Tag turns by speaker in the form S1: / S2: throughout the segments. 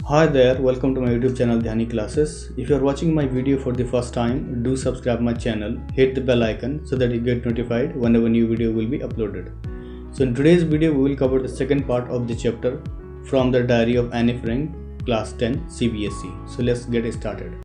S1: Hi there, welcome to my YouTube channel Dhyani Classes. If you are watching my video for the first time, do subscribe my channel, hit the bell icon so that you get notified whenever new video will be uploaded. So in today's video, we will cover the second part of the chapter from the diary of Anne Frank, class 10 CBSE. So let's get started.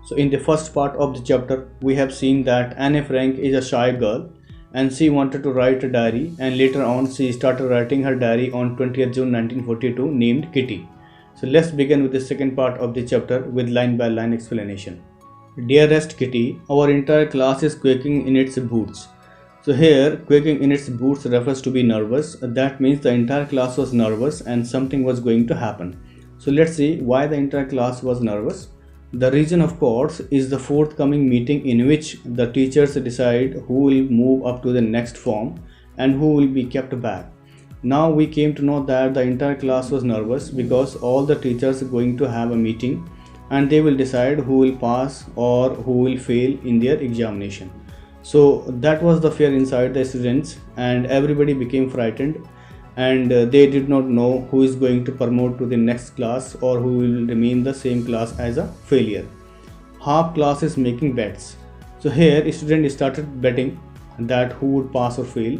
S1: So in the first part of the chapter, we have seen that Anne Frank is a shy girl and she wanted to write a diary, and later on she started writing her diary on 20th June 1942 named Kitty. So let's begin with the second part of the chapter with line by line explanation. Dearest Kitty, our entire class is quaking in its boots. So here, quaking in its boots refers to be nervous. That means the entire class was nervous and something was going to happen. So let's see why the entire class was nervous. The reason, of course, is the forthcoming meeting in which the teachers decide who will move up to the next form and who will be kept back. Now we came to know that the entire class was nervous because all the teachers are going to have a meeting and they will decide who will pass or who will fail in their examination. So that was the fear inside the students, and everybody became frightened, and they did not know who is going to promote to the next class or who will remain the same class as a failure. Half class is making bets. So here students started betting that who would pass or fail.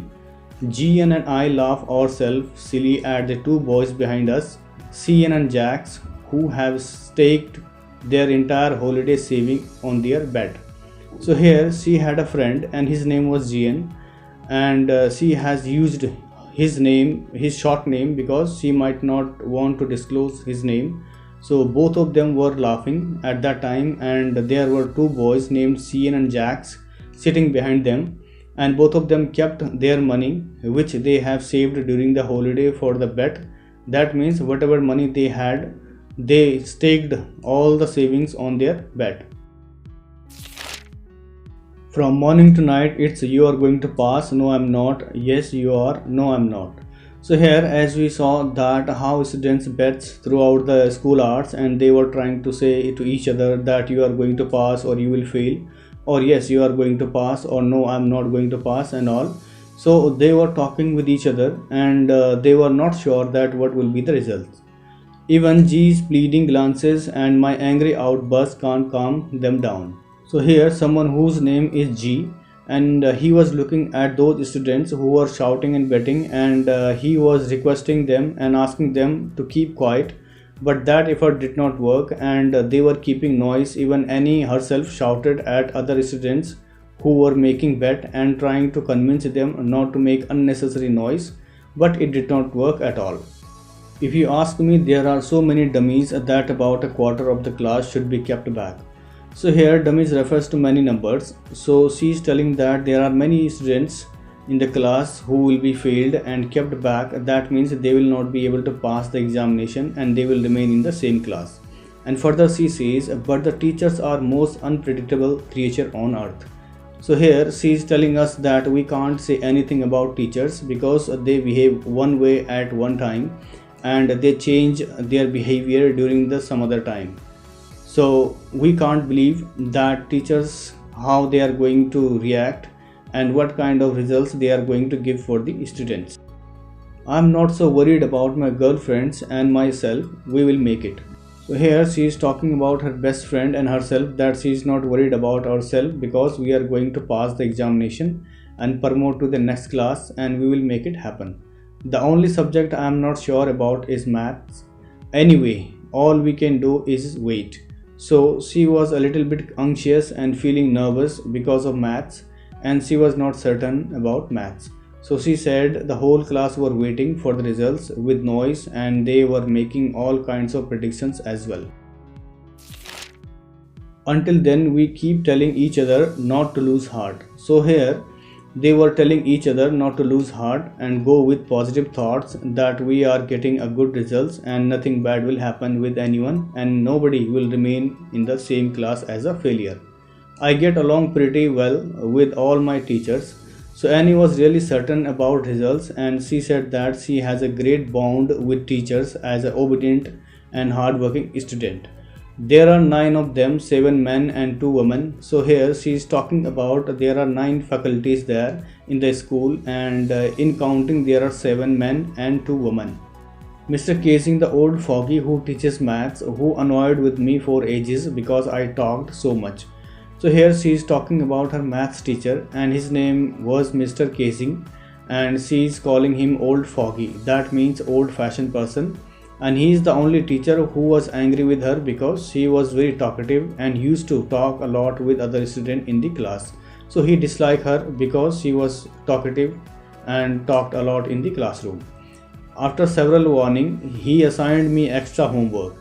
S1: Gian and I laugh ourselves silly at the two boys behind us, Cian and Jax, who have staked their entire holiday saving on their bet. So here she had a friend and his name was Gian, and she has used his short name because she might not want to disclose his name. So both of them were laughing at that time, and there were two boys named Cian and Jax sitting behind them, and both of them kept their money which they have saved during the holiday for the bet. That means whatever money they had, they staked all the savings on their bet. From morning to night, it's you are going to pass, no I'm not, yes you are, no I'm not. So here, as we saw that how students bets throughout the school hours, and they were trying to say to each other that you are going to pass or you will fail, or yes you are going to pass, or no I'm not going to pass, and all. So they were talking with each other, and they were not sure that what will be the results. Even G's pleading glances and my angry outburst can't calm them down. So here someone whose name is G, and he was looking at those students who were shouting and betting, and he was requesting them and asking them to keep quiet, but that effort did not work, and they were keeping noise. Even Annie herself shouted at other students who were making bet and trying to convince them not to make unnecessary noise, but it did not work at all. If you ask me, there are so many dummies that about a quarter of the class should be kept back. So here dummies refers to many numbers. So she is telling that there are many students in the class who will be failed and kept back. That means they will not be able to pass the examination and they will remain in the same class. And further she says, but the teachers are most unpredictable creature on earth. So here she is telling us that we can't say anything about teachers because they behave one way at one time and they change their behavior during the some other time. So we can't believe that teachers how they are going to react and what kind of results they are going to give for the students. I'm not so worried about my girlfriends and myself, we will make it. So here she is talking about her best friend and herself, that she is not worried about herself because we are going to pass the examination and promote to the next class and we will make it happen. The only subject I am not sure about is maths. Anyway, all we can do is wait. So she was a little bit anxious and feeling nervous because of maths, and she was not certain about maths. So she said the whole class were waiting for the results with noise, and they were making all kinds of predictions as well. Until then we keep telling each other not to lose heart. So here they were telling each other not to lose heart and go with positive thoughts that we are getting a good results and nothing bad will happen with anyone and nobody will remain in the same class as a failure. I get along pretty well with all my teachers. So Annie was really certain about results, and she said that she has a great bond with teachers as an obedient and hardworking student. There are 9 of them, 7 men and 2 women. So here she is talking about there are 9 faculties there in the school, and in counting there are 7 men and 2 women. Mr. Casing, the old fogey who teaches maths, who annoyed with me for ages because I talked so much. So here she is talking about her maths teacher, and his name was Mr. Casing, and she is calling him old fogey. That means old fashioned person, and he is the only teacher who was angry with her because she was very talkative and used to talk a lot with other students in the class. So he disliked her because she was talkative and talked a lot in the classroom. After several warnings, he assigned me extra homework.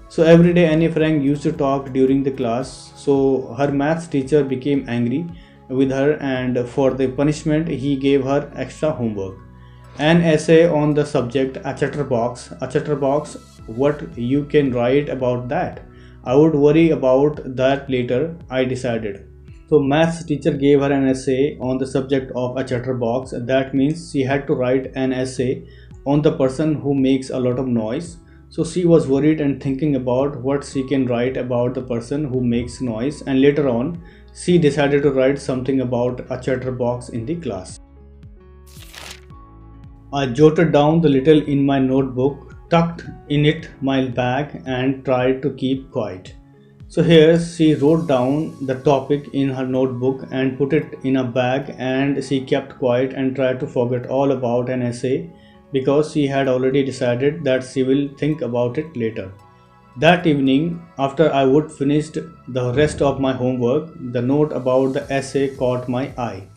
S1: So every day Annie Frank used to talk during the class. So her maths teacher became angry with her, and for the punishment he gave her extra homework. An essay on the subject a chatterbox. A chatterbox, what you can write about that? I would worry about that later, I decided. So maths teacher gave her an essay on the subject of a chatterbox. That means she had to write an essay on the person who makes a lot of noise. So she was worried and thinking about what she can write about the person who makes noise, and later on she decided to write something about a chatterbox in the class. I jotted down the little in my notebook, tucked in it my bag, and tried to keep quiet. So here she wrote down the topic in her notebook and put it in a bag, and she kept quiet and tried to forget all about an essay because she had already decided that she will think about it later. That evening, after I would finished the rest of my homework, the note about the essay caught my eye.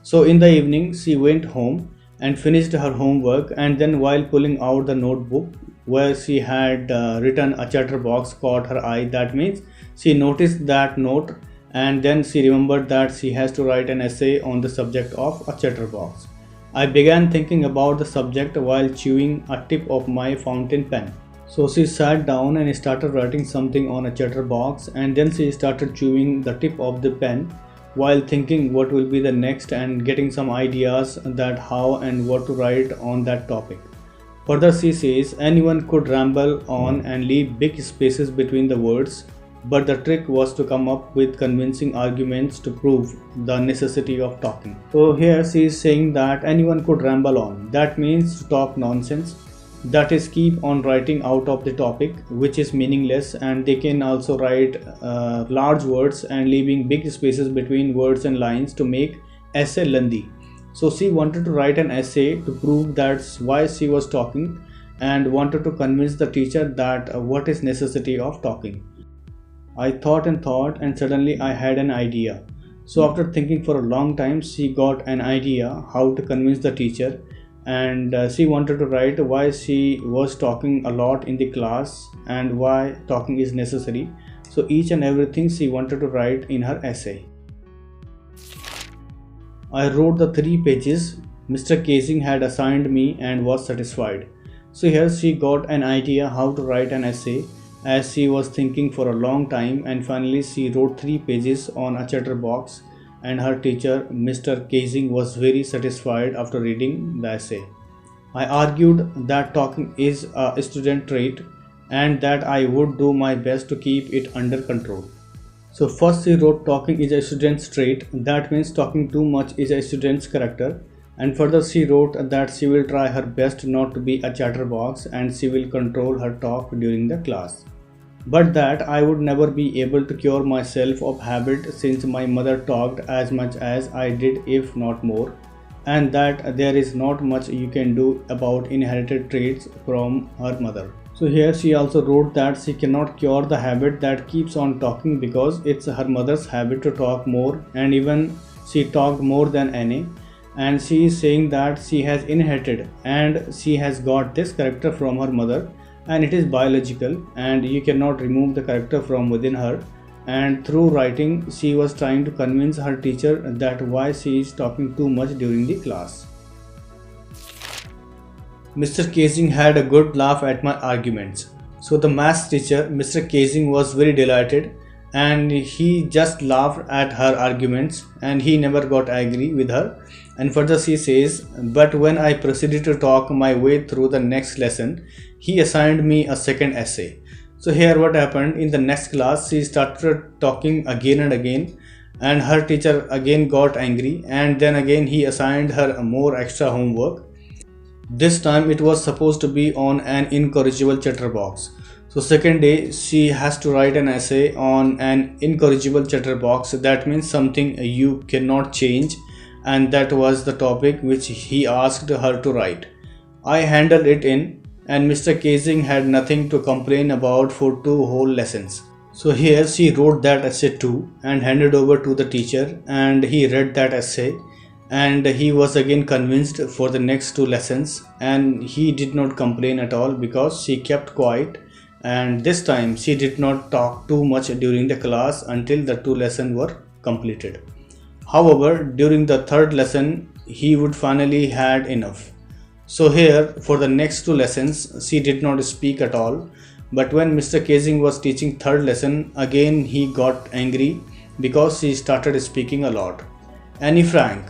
S1: So in the evening, she went home and finished her homework, and then while pulling out the notebook where she had written a chatterbox caught her eye. That means she noticed that note, and then she remembered that she has to write an essay on the subject of a chatterbox. I began thinking about the subject while chewing a tip of my fountain pen. So she sat down and started writing something on a chatterbox, and then she started chewing the tip of the pen while thinking what will be the next and getting some ideas that how and what to write on that topic. Further she says anyone could ramble on and leave big spaces between the words, but the trick was to come up with convincing arguments to prove the necessity of talking. So here she is saying that anyone could ramble on. That means to talk nonsense. That is keep on writing out of the topic which is meaningless, and they can also write large words and leaving big spaces between words and lines to make essay lengthy. So she wanted to write an essay to prove that's why she was talking, and wanted to convince the teacher that what is necessity of talking. I thought and suddenly I had an idea. So after thinking for a long time, she got an idea how to convince the teacher, and she wanted to write why she was talking a lot in the class and why talking is necessary. So each and everything she wanted to write in her essay. I wrote the 3 pages Mr. Casing had assigned me and was satisfied. So here she got an idea how to write an essay as she was thinking for a long time, and finally she wrote 3 pages on a chatterbox, and her teacher Mr. Casing was very satisfied after reading the essay. I argued that talking is a student trait and that I would do my best to keep it under control. So first she wrote talking is a student's trait, that means talking too much is a student's character, and further she wrote that she will try her best not to be a chatterbox and she will control her talk during the class. But that I would never be able to cure myself of habit since my mother talked as much as I did if not more, and that there is not much you can do about inherited traits from her mother. So here she also wrote that she cannot cure the habit that keeps on talking because it's her mother's habit to talk more, and even she talked more than any, and she is saying that she has inherited and she has got this character from her mother, and it is biological and you cannot remove the character from within her. And through writing she was trying to convince her teacher that why she is talking too much during the class. Mr. Casing had a good laugh at my arguments. So the maths teacher, Mr. Casing, was very delighted, and he just laughed at her arguments and he never got angry with her. And further she says, but when I proceeded to talk my way through the next lesson, he assigned me a second essay. So here what happened in the next class, she started talking again and again, and her teacher again got angry, and then again he assigned her a more extra homework. This time it was supposed to be on an incorrigible chatterbox. So second day she has to write an essay on an incorrigible chatterbox. That means something you cannot change, and that was the topic which he asked her to write. I handled it in, and Mr. Casing had nothing to complain about for 2 whole lessons. So here she wrote that essay too and handed over to the teacher, and he read that essay, and he was again convinced for the next 2 lessons, and he did not complain at all because she kept quiet, and this time she did not talk too much during the class until the 2 lessons were completed. However, during the third lesson he would finally had enough. So here for the next 2 lessons she did not speak at all, but when Mr. Casing was teaching third lesson, again he got angry because she started speaking a lot. Annie Frank,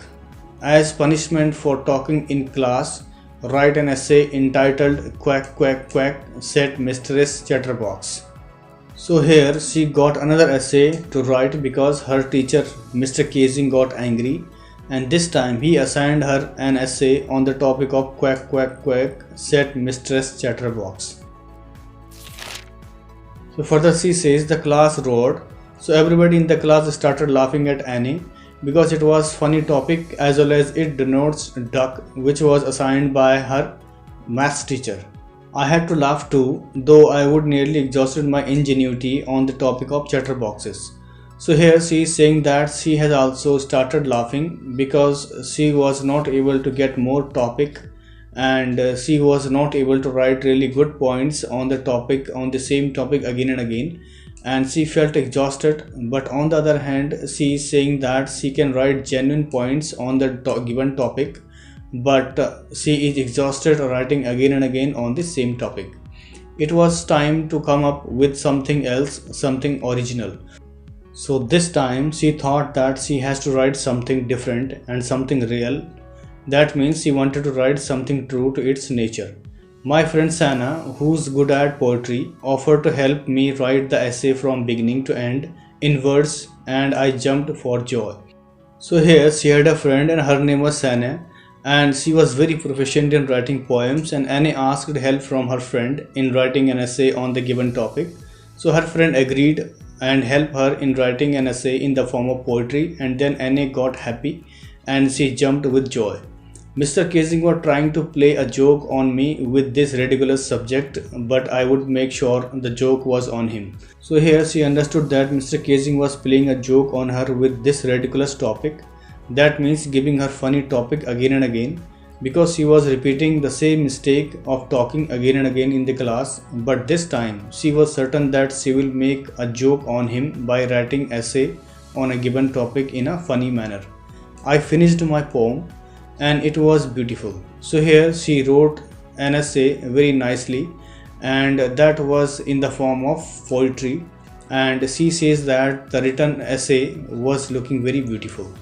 S1: as punishment for talking in class, write an essay entitled Quack Quack Quack, said Mistress Chatterbox. So here she got another essay to write because her teacher Mr. Casing got angry, and this time he assigned her an essay on the topic of Quack Quack Quack, said Mistress Chatterbox. So further she says the class roared. So everybody in the class started laughing at Annie because it was funny topic as well as it denotes duck, which was assigned by her maths teacher. I had to laugh too, though I would nearly exhausted my ingenuity on the topic of chatterboxes. So here she is saying that she has also started laughing because she was not able to get more topic, and she was not able to write really good points on the same topic again and again, and she felt exhausted. But on the other hand she is saying that she can write genuine points on the given topic, but she is exhausted writing again and again on the same topic. It was time to come up with something else, something original. So this time she thought that she has to write something different and something real. That means she wanted to write something true to its nature. My friend Sana, who's good at poetry, offered to help me write the essay from beginning to end in verse, and I jumped for joy. So here she had a friend and her name was Sana, and she was very proficient in writing poems, and Annie asked help from her friend in writing an essay on the given topic. So her friend agreed and helped her in writing an essay in the form of poetry, and then Annie got happy and she jumped with joy. Mr. Casing was trying to play a joke on me with this ridiculous subject, but I would make sure the joke was on him. So here she understood that Mr. Casing was playing a joke on her with this ridiculous topic. That means giving her funny topic again and again, because she was repeating the same mistake of talking again and again in the class, but this time she was certain that she will make a joke on him by writing essay on a given topic in a funny manner. I finished my poem and it was beautiful. So here she wrote an essay very nicely, and that was in the form of poetry, and she says that the written essay was looking very beautiful.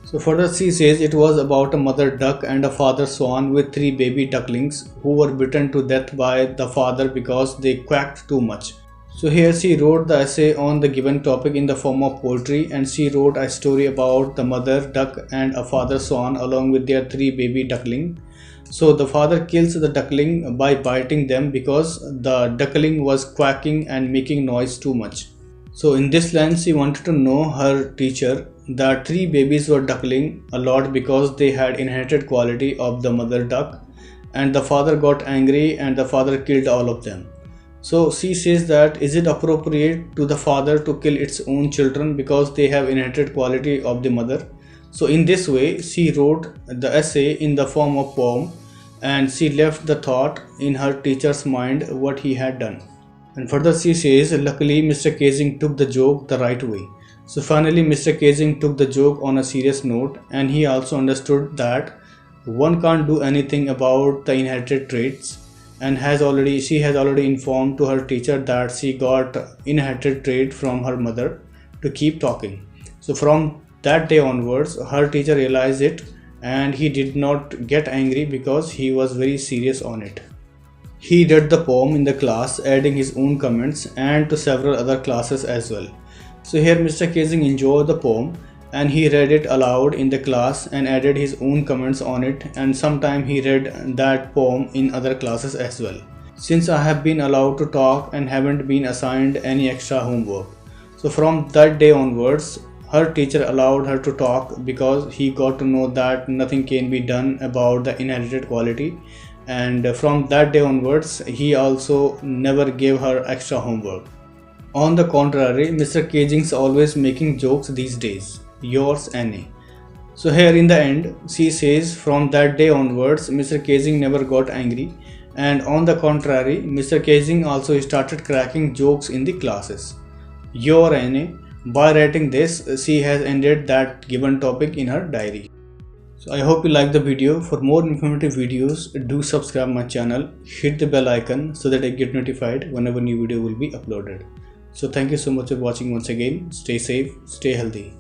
S1: So further she says it was about a mother duck and a father swan with 3 baby ducklings who were bitten to death by the father because they quacked too much. So here she wrote the essay on the given topic in the form of poetry, and she wrote a story about the mother duck and a father swan along with their 3 baby duckling. So the father kills the duckling by biting them because the duckling was quacking and making noise too much. So in this line she wanted to know her teacher that 3 babies were duckling a lot because they had inherited quality of the mother duck, and the father got angry and the father killed all of them. So she says that is it appropriate to the father to kill its own children because they have inherited quality of the mother? So in this way she wrote the essay in the form of poem, and she left the thought in her teacher's mind what he had done. And further she says luckily Mr. Casing took the joke the right way. So finally Mr. Casing took the joke on a serious note, and he also understood that one can't do anything about the inherited traits, and she has already informed to her teacher that she got inherited trait from her mother to keep talking. So from that day onwards her teacher realized it, and he did not get angry because he was very serious on it. He read the poem in the class, adding his own comments and to several other classes as well. So here Mr. Kazing enjoyed the poem and he read it aloud in the class and added his own comments on it, and sometime he read that poem in other classes as well. Since I have been allowed to talk and haven't been assigned any extra homework. So from that day onwards, her teacher allowed her to talk because he got to know that nothing can be done about the inherited quality, and from that day onwards he also never gave her extra homework. On the contrary, Mr. Kazing's always making jokes these days. Yours, Annie. So here in the end, she says from that day onwards, Mr. Kazing never got angry, and on the contrary, Mr. Kazing also started cracking jokes in the classes. Your Annie. By writing this, she has ended that given topic in her diary. So I hope you like the video. For more informative videos, do subscribe my channel, hit the bell icon so that I get notified whenever new video will be uploaded. So thank you so much for watching once again. Stay safe, stay healthy.